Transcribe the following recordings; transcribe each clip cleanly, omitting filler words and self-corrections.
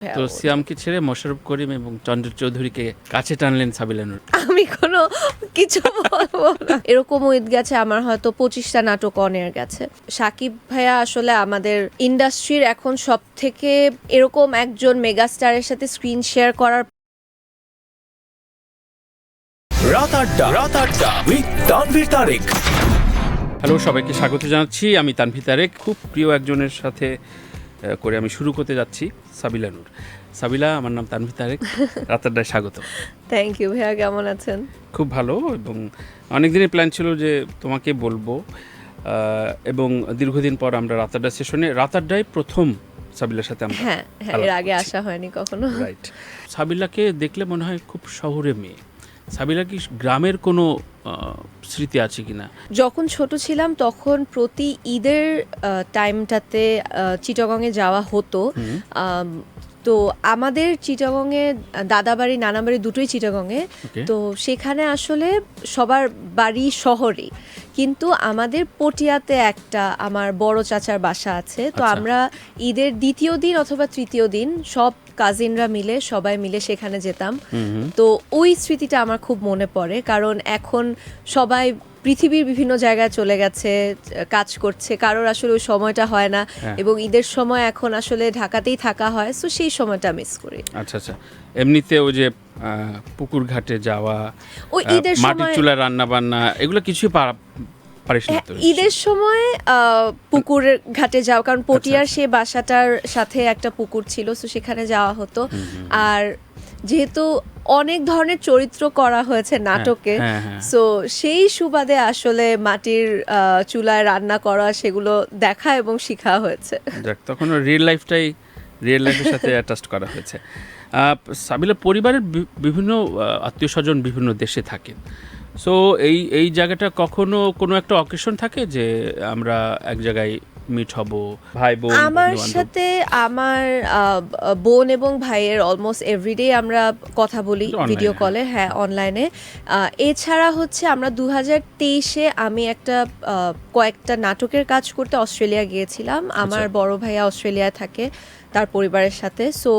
তো সিয়ামকে ছেড়ে মোশাররফ করিম এবং চন্দ্র চৌধুরীকে কাছে টানলেন সাবিলা নূর। আমি কোনো কিছু বলবো না। এরকম উইথ গেছে আমার হয়তো 25টা নাটক অনের গেছে। সাকিব ভাইয়া আসলে আমাদের ইন্ডাস্ট্রির এখন সব থেকে এরকম একজন মেগাস্টারের সাথে স্ক্রিন শেয়ার করার রাত আড্ডা উইথ তানভীর তারেক। হ্যালো, সবাইকে স্বাগত জানাচ্ছি। আমি তানভীর তারেক। খুব প্রিয় একজনের সাথে করে আমি শুরু করতে যাচ্ছি, সাবিলা নূর। সাবিলা, আমার নাম তানভীর তারেক। রাত আড্ডায় স্বাগত। থ্যাংক ইউ ভাইয়া, কেমন আছেন? খুব ভালো, এবং অনেক দিনের প্ল্যান ছিল যে তোমাকে বলবো, এবং দীর্ঘদিন পর আমরা রাত আড্ডা সেশনে, রাত আড্ডায় প্রথম সাবিলার সাথে আমরা হ্যাঁ, এর আগে আসা হয়নি কখনো। রাইট। সাবিলাকে দেখলে মনে হয় খুব শহুরে মেয়ে। সাবিলা কি গ্রামের কোনো স্মৃতি আছে কিনা? যখন ছোট ছিলাম তখন প্রতি ঈদের টাইমটাতে চিটাগংয়ে যাওয়া হতো। তো আমাদের চিটাগংয়ে দাদাবাড়ি নানাবাড়ি দুটোই চিটাগংয়ে। তো সেখানে আসলে সবার বাড়ি শহরে, কিন্তু আমাদের পটিয়াতে একটা আমার বড় চাচার বাসা আছে। তো আমরা ঈদের দ্বিতীয় দিন অথবা তৃতীয় দিন সব কাজিনরা মিলে সবাই মিলে সেখানে যেতাম। তো ওই স্মৃতিটা আমার খুব মনে পড়ে, কারণ এখন সবাই পৃথিবীর বিভিন্ন জায়গায় চলে গেছে, কাজ করছে, কারোর আসলে ওই সময়টা হয় না। এবং ঈদের সময় এখন আসলে ঢাকাতেই থাকা হয়, সো সেই সময়টা মিস করি। আচ্ছা আচ্ছা। এমনিতে ওই যে পুকুর ঘাটে যাওয়া, ওই ঈদের মাটির সময় চুলায় রান্না বান্না, এগুলো কিছুই পারিস না তো? ঈদের সময় পুকুরের ঘাটে যাওয়া, কারণ পটিয়ার সে বাসাটার সাথে একটা পুকুর ছিল, সো সেখানে যাওয়া হতো। আর যেহেতু অনেক ধরনের চরিত্র করা হয়েছে নাটকে, সো সেই সুবাদে আসলে মাটির চুলায় রান্না করা সেগুলো দেখা এবং শেখা হয়েছে। তখন রিয়েল লাইফের সাথে অ্যাটাচ করা হয়েছে। সাবিলা পরিবারের বিভিন্ন আত্মীয় স্বজন বিভিন্ন দেশে থাকেন। সো এই জায়গাটা কখনো কোনো একটা অকেশন থাকে যে আমরা এক জায়গায় মিট হব, ভাই বোন? আমার সাথে আমার বোন এবং ভাইয়ের অলমোস্ট এভরিডে আমরা কথা বলি ভিডিও কলে, হ্যাঁ অনলাইনে। এছাড়া হচ্ছে আমরা 2023-এ আমি একটা কয়েকটা নাটকের কাজ করতে অস্ট্রেলিয়া গিয়েছিলাম। আমার বড় ভাইয়া অস্ট্রেলিয়ায় থাকে তার পরিবারের সাথে, সো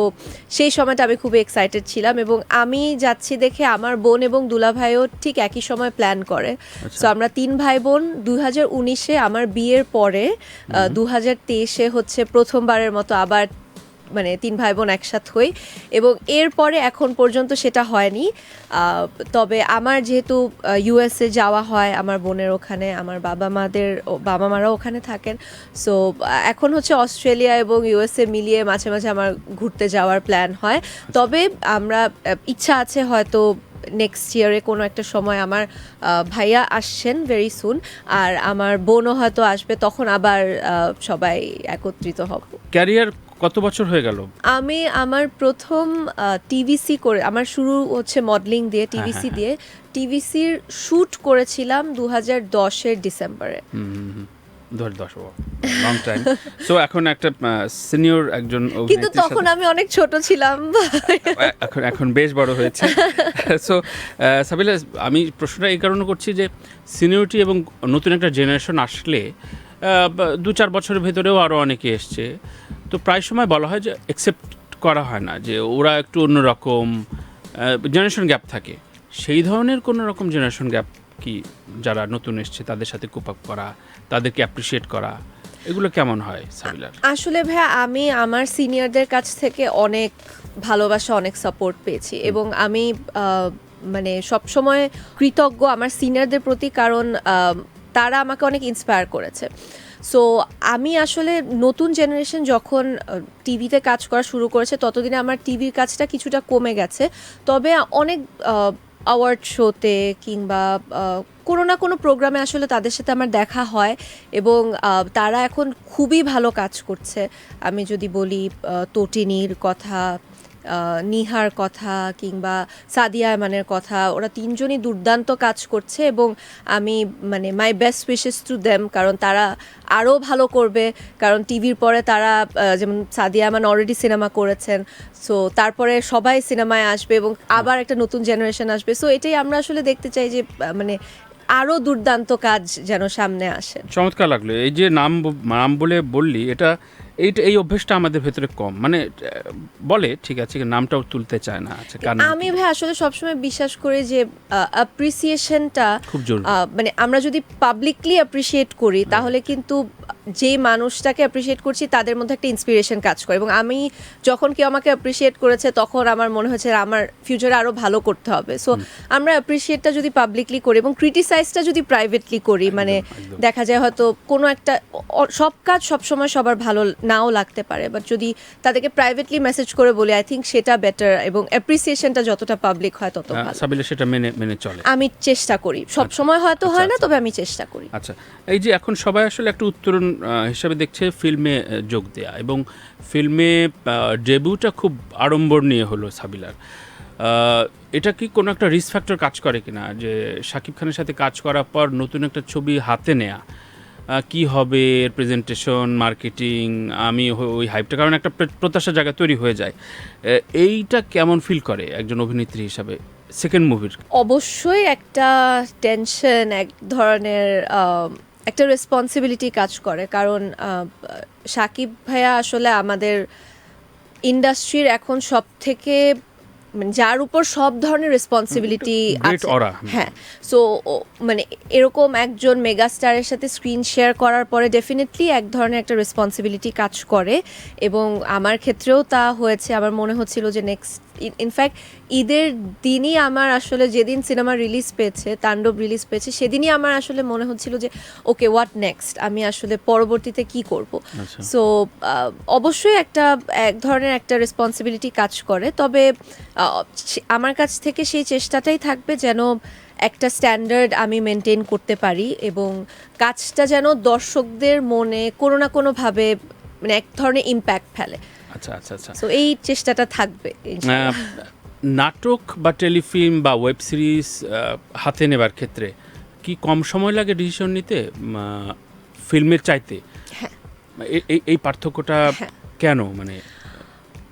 সেই সময়টা আমি খুবই এক্সাইটেড ছিলাম। এবং আমি যাচ্ছি দেখে আমার বোন এবং দুলা ভাইও ঠিক একই সময় প্ল্যান করে। সো আমরা 3 ভাই বোন 2019-এ আমার বিয়ের পরে 2023-এ হচ্ছে প্রথমবারের মতো আবার মানে 3 ভাই বোন একসাথে হই, এবং এরপরে এখন পর্যন্ত সেটা হয়নি। তবে আমার যেহেতু ইউএসএ যাওয়া হয় আমার বোনের ওখানে, আমার বাবা মারাও ওখানে থাকেন, সো এখন হচ্ছে অস্ট্রেলিয়া এবং ইউএসএ মিলিয়ে মাঝে মাঝে আমার ঘুরতে যাওয়ার প্ল্যান হয়। তবে আমরা ইচ্ছা আছে হয়তো নেক্সট ইয়ারে কোনো একটা সময় আমার ভাইয়া আসছেন ভেরি সুন, আর আমার বোনও হয়তো আসবে, তখন আবার সবাই একত্রিত হব। ক্যারিয়ার কত বছর হয়ে গেল? আমি আমার প্রথম টিভিসি করে, আমার শুরু হচ্ছে মডেলিং দিয়ে, টিভিসি দিয়ে। টিভিসির শ্যুট করেছিলাম 2010-এর ডিসেম্বরে। 2010, লং টাইম। সো এখন একটা সিনিয়র একজন অভিনেত্রীর কিন্তু তখন আমি অনেক ছোট ছিলাম। এখন বেশ বড় হয়েছে। সো সাবিলা, আমি প্রশ্নটা এই কারণে করছি যে সিনিয়রিটি এবং নতুন একটা জেনারেশন আসলে 2-4 বছরের ভেতরেও আরও অনেকে এসছে, তো প্রায় সময় বলা হয় যে অ্যাকসেপ্ট করা হয় না, যে ওরা একটু অন্যরকম, জেনারেশন গ্যাপ থাকে। সেই ধরনের কোনো রকম জেনারেশন গ্যাপ কি, যারা নতুন এসছে তাদের সাথে কোপ আপ করা, তাদেরকে অ্যাপ্রিসিয়েট করা, এগুলো কেমন হয় সাবিলার? আসলে ভাইয়া, আমি আমার সিনিয়রদের কাছ থেকে অনেক ভালোবাসা, অনেক সাপোর্ট পেয়েছি, এবং আমি মানে সবসময় কৃতজ্ঞ আমার সিনিয়রদের প্রতি, কারণ তারা আমাকে অনেক ইন্সপায়ার করেছে। সো আমি আসলে নতুন জেনারেশন যখন টিভিতে কাজ করা শুরু করেছে ততদিনে আমার টিভির কাজটা কিছুটা কমে গেছে। তবে অনেক অ্যাওয়ার্ড শোতে কিংবা কোনো না কোনো প্রোগ্রামে আসলে তাদের সাথে আমার দেখা হয়, এবং তারা এখন খুবই ভালো কাজ করছে। আমি যদি বলি তটিনীর কথা, নিহার কথা, কিংবা সাদিয়া আয়মানের কথা, ওরা তিনজনই দুর্দান্ত কাজ করছে, এবং আমি মানে my best wishes to them, কারণ তারা আরও ভালো করবে। কারণ টিভির পরে তারা যেমন সাদিয়া আয়মান অলরেডি সিনেমা করেছেন, সো তারপরে সবাই সিনেমায় আসবে এবং আবার একটা নতুন জেনারেশন আসবে। সো এটাই আমরা আসলে দেখতে চাই, যে মানে আরও দুর্দান্ত কাজ যেন সামনে আসে। চমৎকার লাগলো এই যে নাম বলে বললি, এই অভ্যেসটা আমাদের ভেতরে কম, মানে বলে ঠিক আছে নামটাও তুলতে চায় না। আচ্ছা, আমি ভাই আসলে সবসময় বিশ্বাস করি যে অ্যাপ্রিসিয়েশনটা খুব জরুরি। মানে আমরা যদি পাবলিকলি অ্যাপ্রিসিয়েট করি তাহলে কিন্তু যে মানুষটাকে অ্যাপ্রিসিয়েট করছি তাদের মধ্যে একটা ইন্সপিরেশন কাজ করে, এবং আমি যখন কেউ আমাকে অ্যাপ্রিসিয়েট করেছে তখন আমার মনে হচ্ছে আমার ফিউচারে আরও ভালো করতে হবে। সো আমরা অ্যাপ্রিসিয়েটটা যদি পাবলিকলি করি এবং ক্রিটিসাইজটা যদি প্রাইভেটলি করি, মানে দেখা যায় হয়তো কোনো একটা সব কাজ সবসময় সবার ভালো নাও লাগতে পারে, বাট যদি তাদেরকে প্রাইভেটলি মেসেজ করে বলি আই থিঙ্ক সেটা বেটার, এবং অ্যাপ্রিসিয়েশনটা যতটা পাবলিক হয় তত ভালো। সাবিলা সেটা মেনে চলে? আমি চেষ্টা করি, সব সময় হয়তো হয় না, তবে আমি চেষ্টা করি। আচ্ছা, এই যে এখন সবাই আসলে একটা উত্তরণ হিসাবে দেখছে ফিল্মে যোগ দেয়া, এবং ফিল্মে ডেবিউটা খুব আড়ম্বর নিয়ে হলো সাবিলার। এটা কি কোনো একটা রিস্ক ফ্যাক্টর কাজ করে কিনা, যে শাকিব খানের সাথে কাজ করার পর নতুন একটা ছবি হাতে নেয়া, কি হবে এর প্রেজেন্টেশন, মার্কেটিং, আমি ওই হাইপটা, কারণ একটা প্রত্যাশার জায়গা তৈরি হয়ে যায়, এইটা কেমন ফিল করে একজন অভিনেত্রী হিসাবে সেকেন্ড মুভির? অবশ্যই একটা টেনশন, এক ধরনের একটা রেসপন্সিবিলিটি কাজ করে, কারণ শাকিব ভাইয়া আসলে আমাদের ইন্ডাস্ট্রির এখন সব থেকে মানে যার উপর সব ধরনের রেসপন্সিবিলিটি আছে। হ্যাঁ, সো মানে এরকম একজন মেগাস্টারের সাথে স্ক্রিন শেয়ার করার পরে ডেফিনেটলি এক ধরনের একটা রেসপন্সিবিলিটি কাজ করে, এবং আমার ক্ষেত্রেও তা হয়েছে। আমার মনে হচ্ছিল যে নেক্সট ইনফ্যাক্ট ঈদের দিনই আমার আসলে, যেদিন সিনেমা রিলিজ পেয়েছে, তাণ্ডব রিলিজ পেয়েছে, সেদিনই আমার আসলে মনে হচ্ছিল যে ওকে হোয়াট নেক্সট, আমি আসলে পরবর্তীতে কি করব। সো অবশ্যই এক ধরনের একটা রেসপন্সিবিলিটি কাজ করে, তবে আমার কাছ থেকে সেই চেষ্টাটাই থাকবে যেন একটা স্ট্যান্ডার্ড আমি মেনটেন করতে পারি, এবং কাজটা যেন দর্শকদের মনে কোনো না কোনোভাবে মানে এক ধরনের ইম্প্যাক্ট ফেলে। আচ্ছা আচ্ছা আচ্ছা, সো এই চেষ্টাটা থাকবে। নাটক বা টেলিফিল্ম বা ওয়েব সিরিজ হাতে নেবার ক্ষেত্রে কি কম সময় লাগে ডিসিশন নিতে ফিল্মের চাইতে? হ্যাঁ, এই পার্থক্যটা কেন? মানে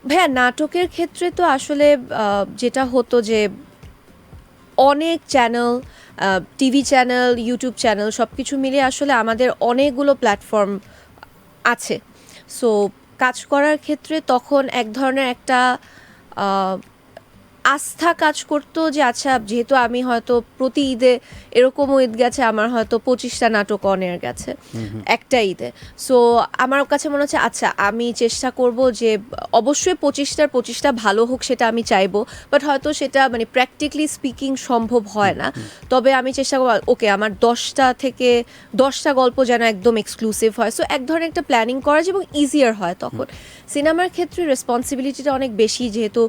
ভাইয়া নাটকের ক্ষেত্রে তো আসলে যেটা হতো যে অনেক channel, TV channel, YouTube channel সব কিছু মিলিয়ে আসলে আমাদের অনেকগুলো প্ল্যাটফর্ম আছে। সো কাজ করার ক্ষেত্রে তখন এক ধরনের একটা আস্থা কাজ করতো যে আচ্ছা, যেহেতু আমি হয়তো প্রতি ঈদে এরকমও ঈদ গেছে আমার হয়তো 25টা নাটক অন এয়ার গেছে একটা ঈদে। সো আমার কাছে মনে হচ্ছে আচ্ছা, আমি চেষ্টা করব যে অবশ্যই 25টা ভালো হোক, সেটা আমি চাইবো, বাট হয়তো সেটা মানে প্র্যাকটিক্যালি স্পিকিং সম্ভব হয় না। তবে আমি চেষ্টা করবো ওকে আমার 10টা গল্প যেন একদম এক্সক্লুসিভ হয়। সো এক ধরনের একটা প্ল্যানিং করা যায় এবং ইজিয়ার হয় তখন। সিনেমার ক্ষেত্রে রেসপন্সিবিলিটিটা অনেক বেশি, যেহেতু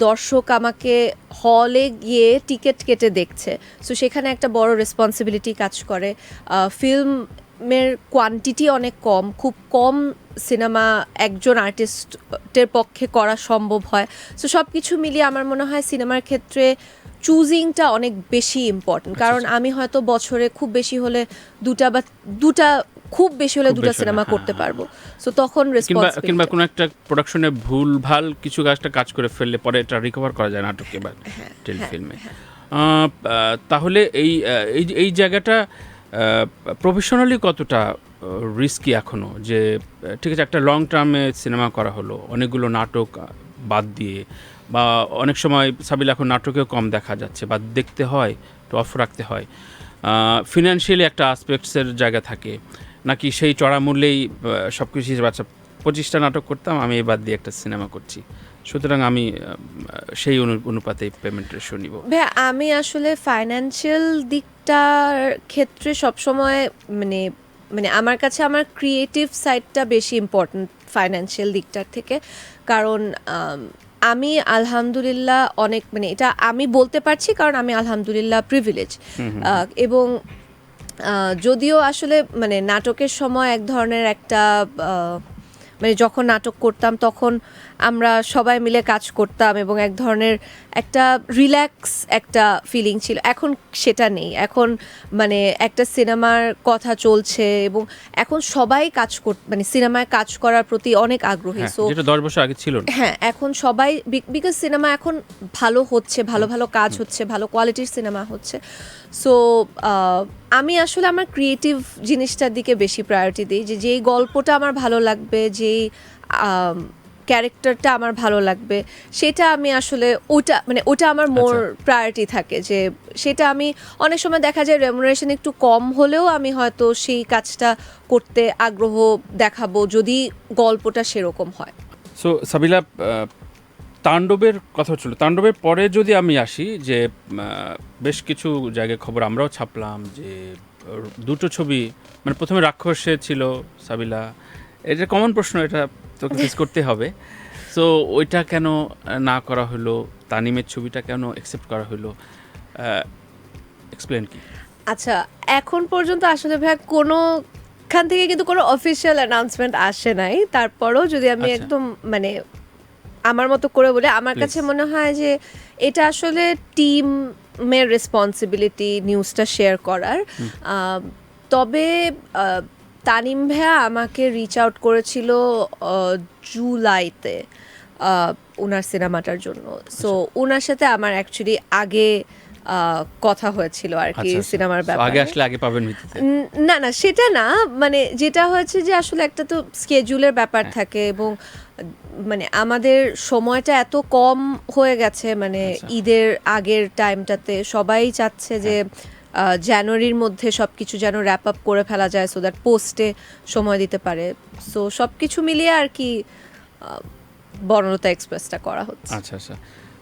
দর্শক আমাকে হলে গিয়ে টিকিট কেটে দেখছে, সো সেখানে একটা বড় রেসপন্সিবিলিটি কাজ করে। ফিল্মের কোয়ান্টিটি অনেক কম, খুব কম সিনেমা একজন আর্টিস্টের পক্ষে করা সম্ভব হয়। সো সব কিছু মিলিয়ে আমার মনে হয় সিনেমার ক্ষেত্রে চুজিংটা অনেক বেশি ইম্পর্টেন্ট, কারণ আমি হয়তো বছরে খুব বেশি হলে দুটা সিনেমা করতে পারবো। সো তখন কিংবা কোনো একটা প্রোডাকশনে ভুলভাল কিছু কাজ করে ফেললে পরে এটা রিকভার করা যায় নাটকে বা টেলিফিল্মে। তাহলে এই জায়গাটা প্রফেশনালি কতটা রিস্কি এখনো, যে ঠিক আছে একটা লং টার্মে সিনেমা করা হলো অনেকগুলো নাটক বাদ দিয়ে, বা অনেক সময় সাবিলা এখন নাটকেও কম দেখা যাচ্ছে বা দেখতে হয়, একটু অফ রাখতে হয়, ফিনান্সিয়ালি একটা আসপেক্টসের জায়গা থাকে, নাকি সেই চড়া মূল্যেই সব কিছু হিসেবে আচ্ছা 25টা নাটক করতাম, আমি এবার দিয়ে একটা সিনেমা করছি, সুতরাং আমি সেই অনুপাতে পেমেন্ট রেশিও নিব? ভাইয়া আমি আসলে ফাইন্যান্সিয়াল দিকটার ক্ষেত্রে সবসময় মানে আমার কাছে আমার ক্রিয়েটিভ সাইডটা বেশি ইম্পর্ট্যান্ট ফাইন্যান্সিয়াল দিকটার থেকে, কারণ আমি আলহামদুলিল্লাহ অনেক মানে এটা আমি বলতে পারছি কারণ আমি আলহামদুলিল্লাহ প্রিভিলেজ, এবং যদিও আসলে মানে নাটকের সময় এক ধরনের একটা মানে যখন নাটক করতাম তখন আমরা সবাই মিলে কাজ করতাম এবং এক ধরনের একটা রিল্যাক্স একটা ফিলিং ছিল। এখন সেটা নেই। এখন মানে একটা সিনেমার কথা চলছে এবং এখন সবাই মানে সিনেমায় কাজ করার প্রতি অনেক আগ্রহী। সো যেটা 10 বছর আগে ছিল না। হ্যাঁ, এখন সবাই বিকজ সিনেমা এখন ভালো হচ্ছে, ভালো ভালো কাজ হচ্ছে, ভালো কোয়ালিটির সিনেমা হচ্ছে। সো আমি আসলে আমার ক্রিয়েটিভ জিনিসটার দিকে বেশি প্রায়োরিটি দিই, যেই গল্পটা আমার ভালো লাগবে, যে যেই ক্যারেক্টারটা আমার ভালো লাগবে সেটা আমি আসলে ওটা আমার মোর প্রায়োরিটি থাকে, যে সেটা আমি অনেক সময় দেখা যায় রেমুনারেশন একটু কম হলেও আমি হয়তো সেই কাজটা করতে আগ্রহ দেখাবো যদি গল্পটা সেরকম হয়। সো সাবিলা, তাণ্ডবের কথা ছিল, তাণ্ডবের পরে যদি আমি আসি যে বেশ কিছু জায়গায় খবর আমরাও ছাপলাম যে দুটো ছবি, মানে প্রথমে রাক্ষসে ছিল সাবিলা, এটা কমন প্রশ্ন, এটা তোকে ফেস করতে হবে। সো ওইটা কেন না করা হলো, তানিমের ছবিটা কেন অ্যাকসেপ্ট করা হলো, এক্সপ্লেন কি? আচ্ছা, এখন পর্যন্ত আসলে ভাইয়া কোনোখান থেকে কিন্তু কোনো অফিসিয়াল অ্যানাউন্সমেন্ট আসে নাই। তারপরও যদি আমি আচ্ছা। একদম মানে আমার মতো করে বলি, আমার Please. কাছে মনে হয় যে এটা আসলে টিমের রেসপন্সিবিলিটি নিউজটা শেয়ার করার। তবে তানিম ভাইয়া আমাকে রিচ আউট করেছিল জুলাইতে ওনার সিনেমাটার জন্য। সো ওনার সাথে আমার অ্যাকচুয়ালি আগে কথা হয়েছিল আর কি আচ্ছা, আচ্ছা। সিনেমার So, ব্যাপারে। আগে আসলে আগে পাবেন ভিত্তিতে। না না, সেটা না, মানে যেটা হয়েছে যে আসলে একটা তো স্কেজুলের ব্যাপার থাকে এবং মানে আমাদের সময়টা এত কম হয়ে গেছে, মানে আচ্ছা। ঈদের আগের টাইমটাতে সবাই চাচ্ছে যে জানুয়ারির মধ্যে সবকিছু যেন র্যাপ আপ করে ফেলা যায়, সো দ্যাট পোস্টে সময় দিতে পারে। সো সবকিছু মিলিয়ে আর কি বর্ণলতা এক্সপ্রেসটা করা হচ্ছে। আচ্ছা আচ্ছা,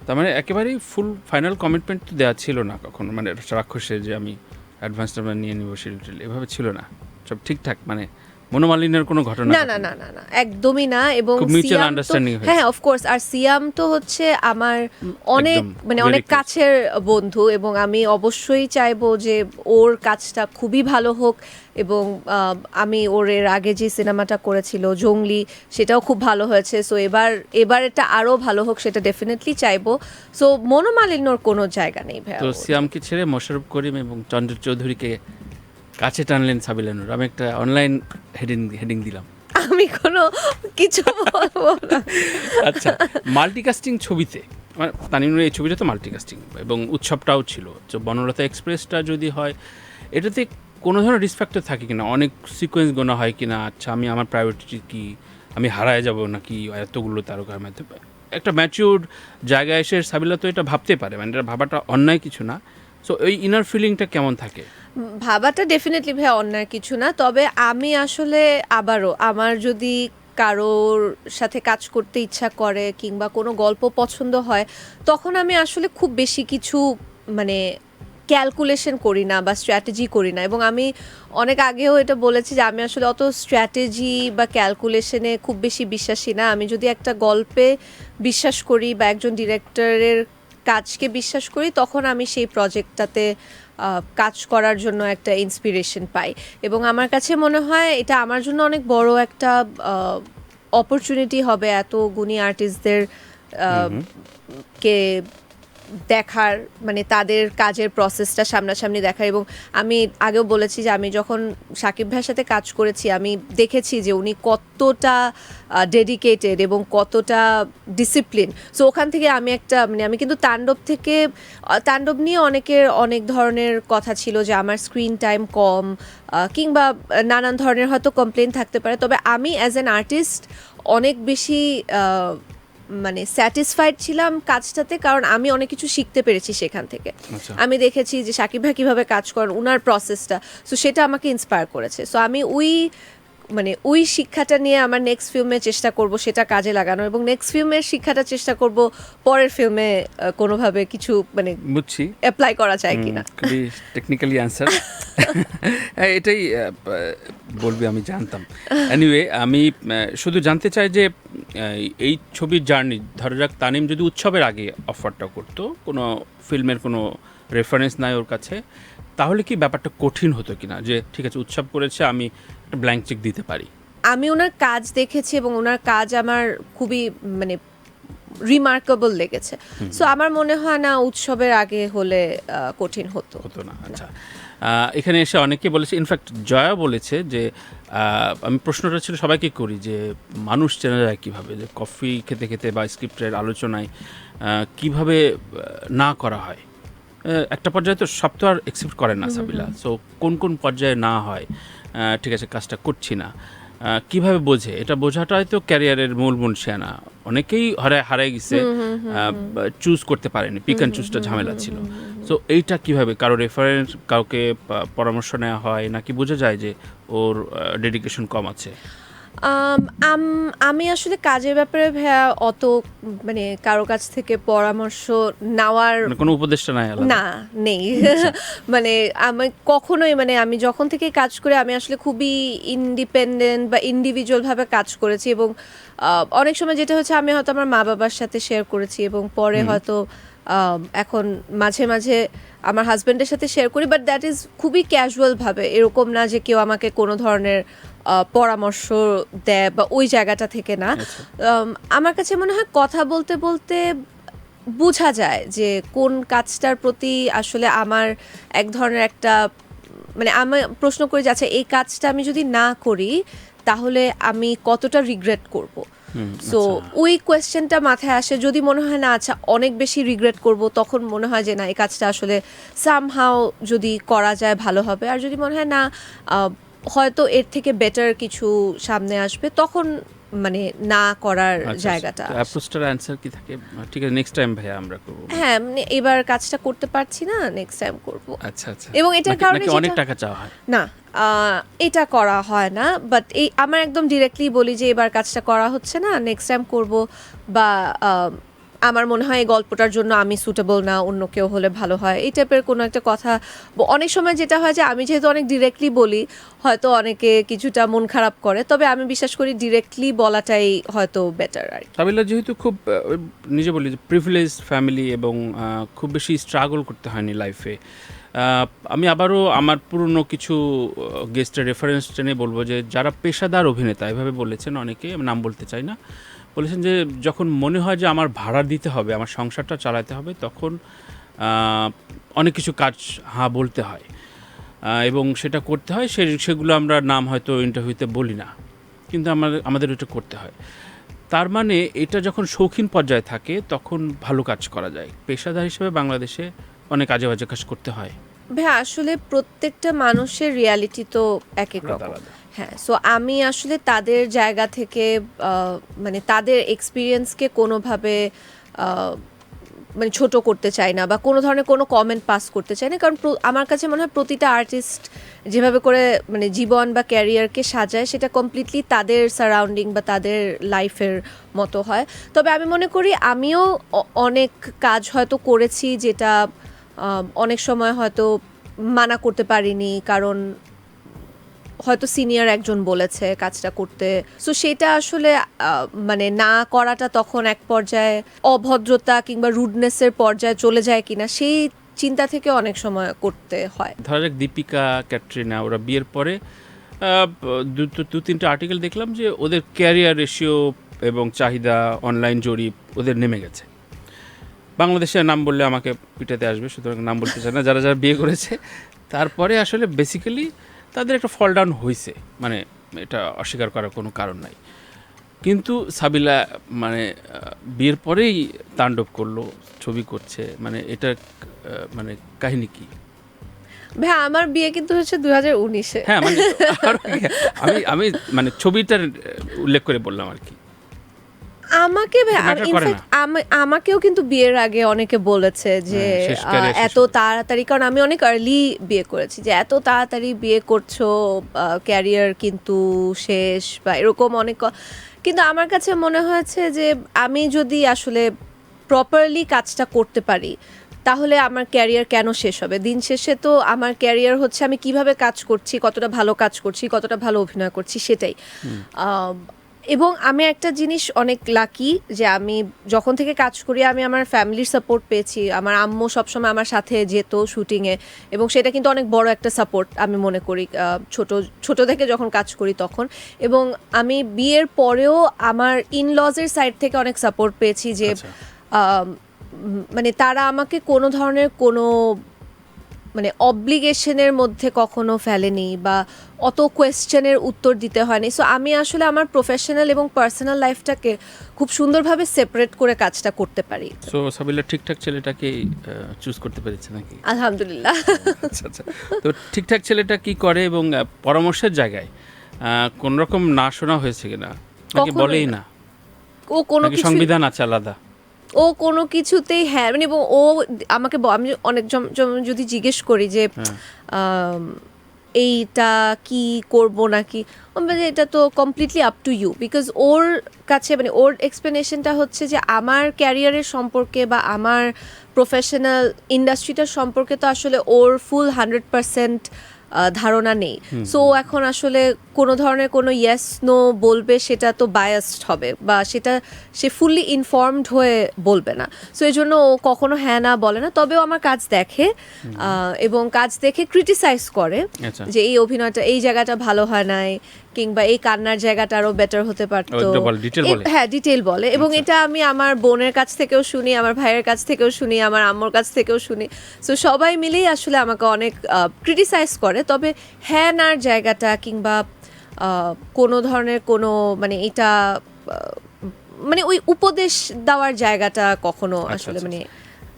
তার মানে একেবারেই ফুল ফাইনাল কমিটমেন্ট তো দেওয়া ছিল না কখনো, মানে রাক্ষসে যে আমি অ্যাডভান্স নিয়ে নিব শিডিউল, এভাবে ছিল না, সব ঠিকঠাক, মানে মনোমালিন্যের কোনো ঘটনা না না না না না, একদমই না। এবং খুব mutual সিয়াম তো- understanding হয়েছে। হ্যাঁ অফকোর্স, আর সিয়াম তো হচ্ছে আমার অনেক একদম, মানে very অনেক close. কাছের বন্ধু, এবং আমি অবশ্যই চাইবো যে ওর কাজটা খুবই ভালো হোক, এবং আমি ওর এর আগে যে সিনেমাটা করেছিল জঙ্গলি, সেটাও খুব ভালো হয়েছে। সো এবার এটা আরো ভালো হোক, সেটা ডেফিনেটলি চাইবো। সো মনোমালিন্যর কোনো জায়গা নেই ভাইয়া। তো সিয়ামকে ছেড়ে মোশাররফ করিম এবং চন্দ্র চৌধুরীকে কাছে টানলেন সাবিলানুর, আমি একটা অনলাইন হেডিং দিলাম। আমি কোনো কিছু বলবো না। আচ্ছা, মাল্টিকাস্টিং ছবিতে, মানে তানিমের এই ছবিটা তো মাল্টিকাস্টিং এবং উৎসবটাও ছিল, তো বনলতা এক্সপ্রেসটা যদি হয় এটাতে কোনো ধরনের রিস্ক ফ্যাক্টর থাকে কিনা, অনেক সিকোয়েন্স গোনা হয় কিনা, আচ্ছা আমি আমার প্রায়োরিটি কি, আমি হারায় যাব নাকি এতগুলো তারকার মধ্যে, একটা ম্যাচিউরড জায়গায় এসে সাবিলা তো এটা ভাবতে পারে, মানে এটা ভাবাটা অন্যায় কিছু না। সো এই ইনার ফিলিংটা কেমন থাকে? ভাবাটা ডেফিনেটলি ভাই অন্যায় কিছু না, তবে আমি আসলে আবারও আমার যদি কারোর সাথে কাজ করতে ইচ্ছা করে কিংবা কোনো গল্প পছন্দ হয়, তখন আমি আসলে খুব বেশি কিছু মানে ক্যালকুলেশন করি না বা স্ট্র্যাটেজি করি না। এবং আমি অনেক আগেও এটা বলেছি যে আমি আসলে অত স্ট্র্যাটেজি বা ক্যালকুলেশনে খুব বেশি বিশ্বাসী না। আমি যদি একটা গল্পে বিশ্বাস করি বা একজন ডিরেক্টরের কাজকে বিশ্বাস করি, তখন আমি সেই প্রজেক্টটাতে কাজ করার জন্য একটা ইন্সপিরেশন পাই। এবং আমার কাছে মনে হয় এটা আমার জন্য অনেক বড় একটা অপরচুনিটি হবে এত গুণী আর্টিস্টদের কে দেখার, মানে তাদের কাজের প্রসেসটা সামনাসামনি দেখার। এবং আমি আগেও বলেছি যে আমি যখন শাকিব ভাইয়ের সাথে কাজ করেছি, আমি দেখেছি যে উনি কতটা ডেডিকেটেড এবং কতটা ডিসিপ্লিন। সো ওখান থেকে আমি আমি কিন্তু তাণ্ডব নিয়ে অনেক ধরনের কথা ছিল যে আমার স্ক্রিন টাইম কম কিংবা নানান ধরনের হয়তো কমপ্লেন থাকতে পারে, তবে আমি অ্যাজ অ্যান আর্টিস্ট অনেক বেশি মানে স্যাটিসফাইড ছিলাম কাজটাতে, কারণ আমি অনেক কিছু শিখতে পেরেছি সেখান থেকে। আচ্ছা। আমি দেখেছি যে শাকিব ভাই কীভাবে কাজ করেন, উনার প্রসেসটা, সো সেটা আমাকে ইন্সপায়ার করেছে। সো আমি ওই শিক্ষাটা নিয়ে আমার নেক্সট ফিল্মে চেষ্টা করব সেটা কাজে লাগানো, এবং নেক্সট ফিল্মের শিক্ষাটা চেষ্টা করব পরের ফিল্মে কোনোভাবে কিছু মানে বুঝছি, অ্যাপ্লাই করা যায় কিনা। খুবই টেকনিক্যালি অ্যান্সার। এটাই বলবি, আমি জানতাম। এনিওয়ে, আমি শুধু জানতে চাই যে এই ছবির জার্নি, ধরা যাক তানিম যদি উৎসবের আগে অফারটা করতো, কোনো ফিল্মের কোনো রেফারেন্স নাই ওর কাছে, তাহলে কি ব্যাপারটা কঠিন হতো কিনা, যে ঠিক আছে উৎসব করেছে আমি একটা ব্ল্যাঙ্ক চেক দিতে পারি? আমি ওনার কাজ দেখেছি এবং ওনার কাজ আমার খুবই মানে রিমার্কেবল লেগেছে। সো আমার মনে হয় না উৎসবের আগে হলে কঠিন হতো না। আচ্ছা, এখানে এসে অনেকে বলেছে, ইনফ্যাক্ট জয়া বলেছে যে আমি প্রশ্নটা ছিল সবাইকে করি যে মানুষ চেনা যায় কীভাবে, যে কফি খেতে খেতে বা স্ক্রিপ্টের আলোচনায় কিভাবে না করা হয়। একটা পর্যায়ে তো সব তো আর অ্যাকসেপ্ট করে না সাবিলা, সো কোন কোন পর্যায়ে না হয়, ঠিক আছে কাজটা করছি না, কিভাবে বোঝে? এটা বোঝাটাই তো ক্যারিয়ারের মূল মনসিয়ানা। অনেকেই হারায় গেছে, চুজ করতে পারেনি, পিক অ্যান্ড চুজটা ঝামেলা ছিল। সো এইটা কিভাবে, কারো রেফারেন্স, কাউকে পরামর্শ নেওয়া হয়, নাকি বোঝা যায় যে ওর ডেডিকেশন কম আছে? আমি আসলে কাজের ব্যাপারে ভাইয়া অত মানে কারো কাছ থেকে পরামর্শ নেওয়ার মানে কোনো উপদেশটা নাই আলাদা? না, নেই। মানে আমি কখনোই, মানে আমি যখন থেকে কাজ করি আমি আসলে খুবই ইন্ডিপেন্ডেন্ট বা ইন্ডিভিজুয়াল ভাবে কাজ করেছি, এবং অনেক সময় যেটা হচ্ছে আমি হয়তো আমার মা বাবার সাথে শেয়ার করেছি এবং পরে হয়তো এখন মাঝে মাঝে আমার হাজব্যান্ডের সাথে শেয়ার করি, বাট দ্যাট ইজ খুবই ক্যাজুয়াল ভাবে, এরকম না যে কেউ আমাকে কোনো ধরনের পরামর্শ দেয় বা ওই জায়গাটা থেকে না। আমার কাছে মনে হয় কথা বলতে বলতে বোঝা যায় যে কোন কাজটার প্রতি আসলে আমার এক ধরনের একটা, মানে আমি প্রশ্ন করি যে আচ্ছা এই কাজটা আমি যদি না করি তাহলে আমি কতটা রিগ্রেট করব। সো ওই কোয়েশ্চেনটা মাথায় আসে, যদি মনে হয় না আচ্ছা অনেক বেশি রিগ্রেট করব, তখন মনে হয় যে না এই কাজটা আসলে সামহাও যদি করা যায় ভালো হবে। আর যদি মনে হয় না হয়তো এর থেকে বেটার কিছু সামনে আসবে, তখন মানে না করার জায়গাটা। অ্যাপ্রোচটার অ্যানসার কি থাকে? ঠিক আছে, নেক্সট টাইম ভাইয়া আমরা করব। হ্যাঁ, মানে এবার কাজটা করতে পারছি না, নেক্সট টাইম করব। আচ্ছা আচ্ছা। এবং এটার কারণে অনেক টাকা চাওয়া হয় না, এটা করা হয় না, বাট এই আমার একদম ডিরেক্টলি বলি যে এবার কাজটা করা হচ্ছে না, নেক্সট টাইম করব, বা আমার মনে হয় এই গল্পটার জন্য আমি সুটেবল না, অন্য কেউ হলে ভালো হয়, এই টাইপের কোনো একটা কথা। অনেক সময় যেটা হয় যে আমি যেহেতু অনেক ডিরেক্টলি বলি, হয়তো অনেকে কিছুটা মন খারাপ করে, তবে আমি বিশ্বাস করি ডিরেক্টলি বলাটাই হয়তো বেটার আর কি। সাবিলা যেহেতু খুব নিজে বলি যে প্রিভিলেজ ফ্যামিলি, এবং খুব বেশি স্ট্রাগল করতে হয়নি লাইফে, আমি আবারও আমার পুরনো কিছু গেস্টের রেফারেন্স টেনে বলবো যে যারা পেশাদার অভিনেতা, এভাবে বলেছেন অনেকে, আমি নাম বলতে চাই না, বলেছেন যে যখন মনে হয় যে আমার ভাড়া দিতে হবে, আমার সংসারটা চালাতে হবে, তখন অনেক কিছু কাজ হ্যাঁ বলতে হয়, এবং সেটা করতে হয়। সেগুলো আমরা নাম হয়তো ইন্টারভিউতে বলি না, কিন্তু আমাদের এটা করতে হয়। তার মানে এটা যখন শৌখিন পর্যায়ে থাকে তখন ভালো কাজ করা যায়। পেশাদার হিসেবে বাংলাদেশে অনেক আজে বাজে কাজ করতে হয়। ভাই আসলে প্রত্যেকটা মানুষের রিয়ালিটি তো এক এক রকম। হ্যাঁ, সো আমি আসলে তাদের জায়গা থেকে মানে তাদের এক্সপিরিয়েন্সকে কোনোভাবে মানে ছোট করতে চাই না, বা কোনো ধরনের কোনো কমেন্ট পাস করতে চাই না, কারণ আমার কাছে মনে হয় প্রতিটা আর্টিস্ট যেভাবে করে মানে জীবন বা ক্যারিয়ারকে সাজায়, সেটা কমপ্লিটলি তাদের সারাউন্ডিং বা তাদের লাইফের মতো হয়। তবে আমি মনে করি আমিও অনেক কাজ হয়তো করেছি যেটা অনেক সময় হয়তো মানা করতে পারিনি, কারণ হয়তো সিনিয়র একজন বলেছে কাজটা করতে, সো সেটা আসলে মানে না করাটা তখন এক পর্যায়ে অভদ্রতা কিংবা রুডনেসের পর্যায়ে চলে যায় কিনা সেই চিন্তা থেকে অনেক সময় করতে হয়। ধরা যাক দীপিকা, ক্যাটরিনা, ওরা বিয়ের পরে দু তিনটা আর্টিকেল দেখলাম যে ওদের ক্যারিয়ার রেশিও এবং চাহিদা, অনলাইন জরিপ ওদের নেমে গেছে। বাংলাদেশের নাম বললে আমাকে পিটাতে আসবে, সুতরাং নাম বলতে চাই না। যারা যারা বিয়ে করেছে তারপরে আসলে বেসিক্যালি তাদের একটা ফল ডাউন হয়েছে, মানে এটা অস্বীকার করার কোনো কারণ নাই। কিন্তু সাবিলা মানে বিয়ের পরেই তাণ্ডব করলো, ছবি করছে, মানে এটা মানে কাহিনী কি? ভাই আমার বিয়ে কিন্তু হচ্ছে 2019-এ। হ্যাঁ, মানে আমি মানে ছবিটার উল্লেখ করে বললাম আর কি। আমাকে আমাকেও কিন্তু বিয়ের আগে অনেকে বলেছে যে এত তাড়াতাড়ি, কারণ আমি অনেক আর্লি বিয়ে করেছি, যে এত তাড়াতাড়ি বিয়ে করছো, ক্যারিয়ার কিন্তু শেষ বা এরকম অনেক। কিন্তু আমার কাছে মনে হয়েছে যে আমি যদি আসলে প্রপারলি কাজটা করতে পারি তাহলে আমার ক্যারিয়ার কেন শেষ হবে? দিন শেষে তো আমার ক্যারিয়ার হচ্ছে আমি কিভাবে কাজ করছি, কতটা ভালো কাজ করছি, কতটা ভালো অভিনয় করছি, সেটাই। এবং আমি একটা জিনিস অনেক লাকি যে আমি যখন থেকে কাজ করি আমি আমার ফ্যামিলির সাপোর্ট পেয়েছি। আমার আম্মু সবসময় আমার সাথে যেত শুটিংয়ে, এবং সেটা কিন্তু অনেক বড় একটা সাপোর্ট আমি মনে করি ছোট থেকে যখন কাজ করি তখন। এবং আমি বিয়ের পরেও আমার ইনলজের সাইড থেকে অনেক সাপোর্ট পেয়েছি, যে মানে তারা আমাকে কোনো ধরনের কোনো মানে অব্লিগেশনের মধ্যে কখনো ফেলেনি বা অত কোয়েশ্চেনের উত্তর দিতে হয়নি। সো আমি আসলে আমার প্রফেশনাল এবং পার্সোনাল লাইফটাকে খুব সুন্দরভাবে সেপারেট করে কাজটা করতে পারি। সো সাবিলা ঠিকঠাক ছেলেটাকে চুজ করতে পেরেছে নাকি? আলহামদুলিল্লাহ। আচ্ছা আচ্ছা। তো ঠিকঠাক ছেলেটা কি করে, এবং পরামর্শের জায়গায় কোন রকম না শোনা হয়েছে কিনা, নাকি কখনোই বলেই না। না, ও কোনো নাকি কিছু সংবিধান আছে আলাদা? ও কোনো কিছুতেই হ্যাঁ মানে এবং ও আমাকে আমি অনেক যদি জিজ্ঞেস করি যে আম, এইটা কি করব নাকি, আমি বলি এটা তো completely up to you, because ওর কাছে মানে ওর এক্সপ্লেনেশনটা হচ্ছে যে আমার ক্যারিয়ারের সম্পর্কে বা আমার প্রফেশনাল ইন্ডাস্ট্রিটার সম্পর্কে তো আসলে ওর ফুল 100% ধারণা নেই। সো এখন আসলে কোনো ধরনের কোনো ইয়েস নো বলবে সেটা তো বায়াসড হবে, বা সেটা সে ফুললি ইনফর্মড হয়ে বলবে না। সো এই জন্য ও কখনো হ্যাঁ না বলে না, তবেও আমার কাজ দেখে এবং কাজ দেখে ক্রিটিসাইজ করে আচ্ছা। যে এই অভিনয়টা এই জায়গাটা ভালো হয় নাই, কিংবা এই কান্নার জায়গাটা আরো বেটার হতে পারতো। একটু বল, detail বলে? হ্যাঁ ডিটেল বলে, এবং এটা আমি আমার বোনের কাছ থেকেও শুনি, আমার ভাইয়ের কাছ থেকেও শুনি, আমার আম্মুর কাছ থেকেও শুনি। সো সবাই মিলেই আসলে আমাকে অনেক ক্রিটিসাইজ করে, তবে হ্যাঁ নার জায়গাটা কিংবা কোনো ধরনের কোনো মানে এটা মানে ওই উপদেশ দেওয়ার জায়গাটা কখনো আসলে মানে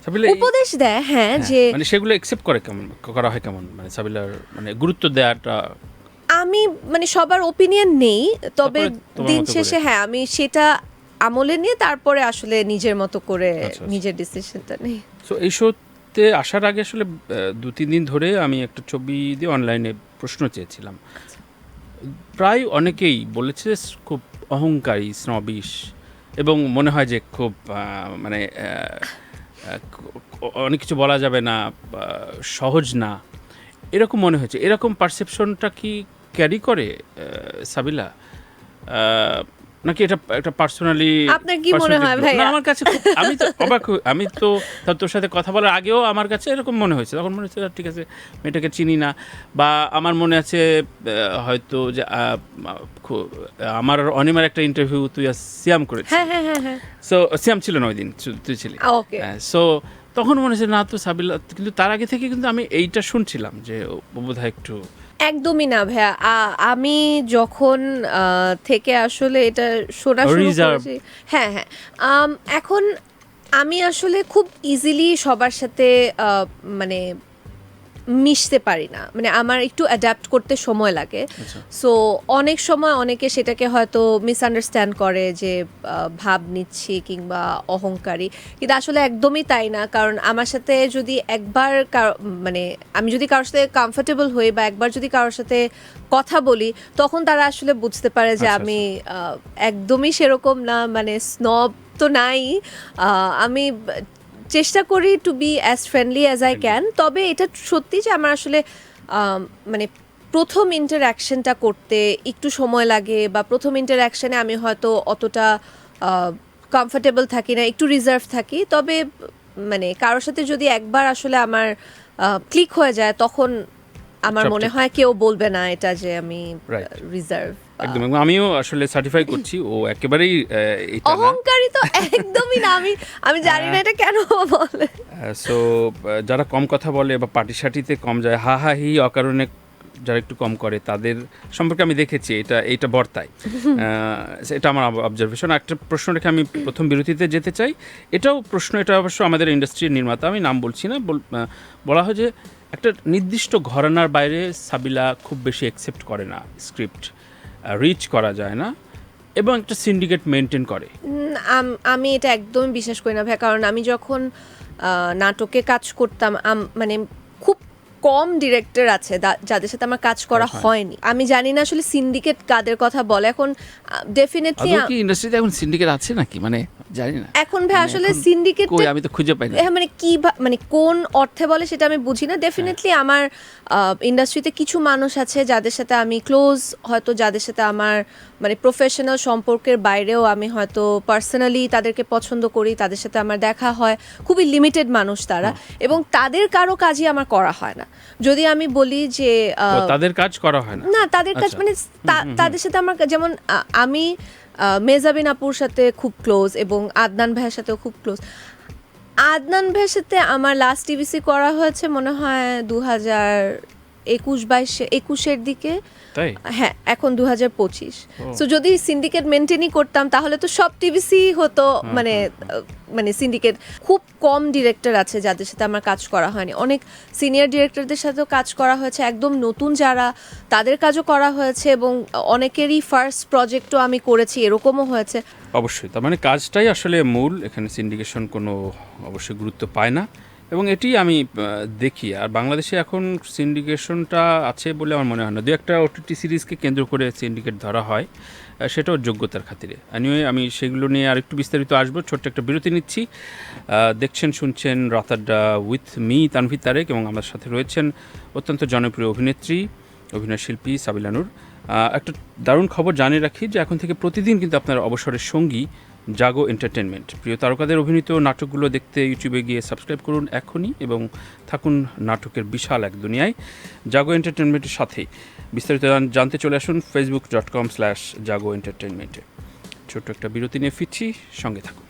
সাবিলা, উপদেশ দেয় হ্যাঁ যে মানে সেগুলো একসেপ্ট করে কেমন, করা হয় কেমন, মানে সাবিলার মানে গুরুত্ব দেওয়াটা? আমি মানে সবার ওপিনিয়ন নেই, তবে তারপরে তোমার দিন মতো শেষে করে। হ্যাঁ আমি সেটা আমলে নিয়ে তারপরে আসলে নিজের মতো করে আচ্ছা। নিজের ডিসিশনটা নেই। সো এই শোতে আসার আগে আসলে 2-3 দিন ধরে আমি একটা ছবি দিয়ে অনলাইনে প্রশ্ন চেয়েছিলাম। প্রায় অনেকেই বলেছে খুব অহংকারী, স্নবিশ, এবং মনে হয় যে খুব মানে অনেক কিছু বলা যাবে না, সহজ না, এরকম মনে হয়েছে। এরকম পারসেপশনটা কি ক্যারি করে সাবিলা, নাকি এটা একটা পার্সোনালি? আপনার কি মনে হয় ভাইয়া? আমার কাছে আমি তো অবাক আমি তো তোর সাথে কথা বলার আগেও আমার কাছে এরকম মনে হয়েছে। তখন মনে হচ্ছে ঠিক আছে, মেয়েটাকে চিনি না, বা আমার মনে আছে হয়তো যে আমার অনিমার একটা ইন্টারভিউ তুই আর সিয়াম করেছিস। হ্যাঁ হ্যাঁ হ্যাঁ হ্যাঁ সো সিয়াম ছিল না ওই দিন, তুই ছিলি। ওকে সো তখন মনে হচ্ছে না তো সাবিলা, কিন্তু তার আগে থেকে কিন্তু আমি এইটা শুনছিলাম যে ও বোধহয় একটু। একদমই না ভাইয়া, আমি যখন থেকে আসলে এটা শোনা শুরু Reserve. করেছি, হ্যাঁ হ্যাঁ এখন আমি আসলে খুব ইজিলি সবার সাথে মানে মিশতে পারি না, মানে আমার একটু অ্যাডাপ্ট করতে সময় লাগে। সো অনেক সময় অনেকে সেটাকে হয়তো মিসআন্ডারস্ট্যান্ড করে যে ভাব নিচ্ছি কিংবা অহংকারী, কিন্তু আসলে একদমই তাই না। কারণ আমার সাথে যদি একবার মানে আমি যদি কারোর সাথে কমফোর্টেবল হই বা একবার যদি কারোর সাথে কথা বলি, তখন তারা আসলে বুঝতে পারে যে আচ্ছা, আমি একদমই সেরকম না, মানে স্নব তো নাই। আমি চেষ্টা করি to be as friendly as I can. তবে এটা সত্যি যে আমার আসলে মানে প্রথম ইন্টারঅ্যাকশনটা করতে একটু সময় লাগে, বা প্রথম ইন্টারঅ্যাকশনে আমি হয়তো অতটা কমফোর্টেবল থাকি না, একটু রিজার্ভ থাকি। তবে মানে কারোর সাথে যদি একবার আসলে আমার ক্লিক হয়ে যায়, তখন আমার সব মনে ঠিক। হয় কেউ বলবে না এটা যে আমি Right. রিজার্ভ। একদম, এবং আমিও আসলে সার্টিফাই করছি ও একেবারেই এটা না। অহংকারী তো একদমই না, আমি জানি না এটা কেন বলে। সো যারা কম কথা বলে বা পার্টি সার্টিতে কম যায়, হা হা হি অকারণে যারা একটু কম করে, তাদের সম্পর্কে আমি দেখেছি এটা বর্তায়। এটা আমার অবজারভেশন। একটা প্রশ্ন রেখে আমি প্রথম বিরতিতে যেতে চাই। এটাও প্রশ্ন, এটা অবশ্য আমাদের ইন্ডাস্ট্রির নির্মাতা, আমি নাম বলছি না, বলা হয় যে একটা নির্দিষ্ট ঘরানার বাইরে সাবিলা খুব বেশি অ্যাকসেপ্ট করে না, স্ক্রিপ্ট রিচ করা যায় না, এবং একটা সিন্ডিকেট মেনটেন করে। আমি এটা একদমই বিশ্বাস করি না ভাই, কারণ আমি যখন নাটকে কাজ করতাম মানে খুব কম ডিরেক্টর আছে যাদের সাথে আমার কাজ করা হয়নি। আমি জানি না আসলে সিন্ডিকেট কাদের কথা বলে। এখন ডেফিনেটলি কি ইন্ডাস্ট্রিতে এখন সিন্ডিকেট আছে নাকি, মানে জানি না এখন ভাই আসলে এখন সিন্ডিকেট কই, আমি তো খুঁজে পাই না। হ্যাঁ মানে কি মানে কোন অর্থে বলে সেটা আমি বুঝি না। ডেফিনেটলি আমার ইন্ডাস্ট্রিতে কিছু মানুষ আছে যাদের সাথে আমি ক্লোজ, হয়তো যাদের সাথে আমার মানে প্রফেশনাল সম্পর্কের বাইরেও আমি হয়তো পার্সোনালি তাদেরকে পছন্দ করি, তাদের সাথে আমার দেখা হয়। খুবই লিমিটেড মানুষ তারা, এবং তাদের কারো কাজই আমার করা হয় না। যদি আমি বলি যে তাদের কাজ করা হয় না, না তাদের কাজ আচ্ছা। মানে তাদের সাথে আমার যেমন আমি মেজাবিন আপুর সাথে খুব ক্লোজ, এবং আদনান ভাইয়ের সাথেও খুব ক্লোজ। আদনান ভাইয়ের সাথে আমার লাস্ট টিভিসি করা হয়েছে মনে হয় 21-22-21-এর দিকে। তাই হ্যাঁ, এখন 2025। সো যদি সিন্ডিকেট মেনটেনই করতাম তাহলে তো সব টিভিসি হতো, মানে সিন্ডিকেট। খুব কম ডিরেক্টর আছে যাদের সাথে আমার কাজ করা হয়নি, অনেক সিনিয়র ডিরেক্টরদের সাথেও কাজ করা হয়েছে, একদম নতুন যারা তাদের কাজও করা হয়েছে, এবং অনেকেরই ফার্স্ট প্রজেক্টও আমি করেছি, এরকমও হয়েছে। অবশ্যই, তার মানে কাজটাই আসলে মূল, এখানে সিন্ডিকেশন কোনো অবশ্যই গুরুত্ব পায় না, এবং এটি আমি দেখি। আর বাংলাদেশে এখন সিন্ডিকেশনটা আছে বলে আমার মনে হয় না। দু একটা ওটিটি সিরিজকে কেন্দ্র করে সিন্ডিকেট ধরা হয়, সেটাও যোগ্যতার খাতিরে। এনিওয়ে, আমি সেগুলো নিয়ে আরেকটু বিস্তারিত আসবো। ছোট্ট একটা বিরতি নিচ্ছি। দেখছেন, শুনছেন রাত আড্ডা উইথ মি তানভীর তারেক, এবং আমার সাথে রয়েছেন অত্যন্ত জনপ্রিয় অভিনেত্রী, অভিনয়শিল্পী সাবিলা নূর। একটা দারুণ খবর জানিয়ে রাখি যে এখন থেকে প্রতিদিন কিন্তু আপনার অবসরের সঙ্গী জাগো এন্টারটেনমেন্ট। প্রিয় তারকাদের অভিনীত নাটকগুলো দেখতে ইউটিউবে গিয়ে সাবস্ক্রাইব করুন এখনই, এবং থাকুন নাটকের বিশাল এক দুনিয়ায় জাগো এন্টারটেনমেন্টের সাথেই। বিস্তারিত জানতে চলে আসুন facebook.com/jago entertainment-এ। ছোট্ট একটা বিরতি নিয়ে ফিরছি, সঙ্গে থাকুন।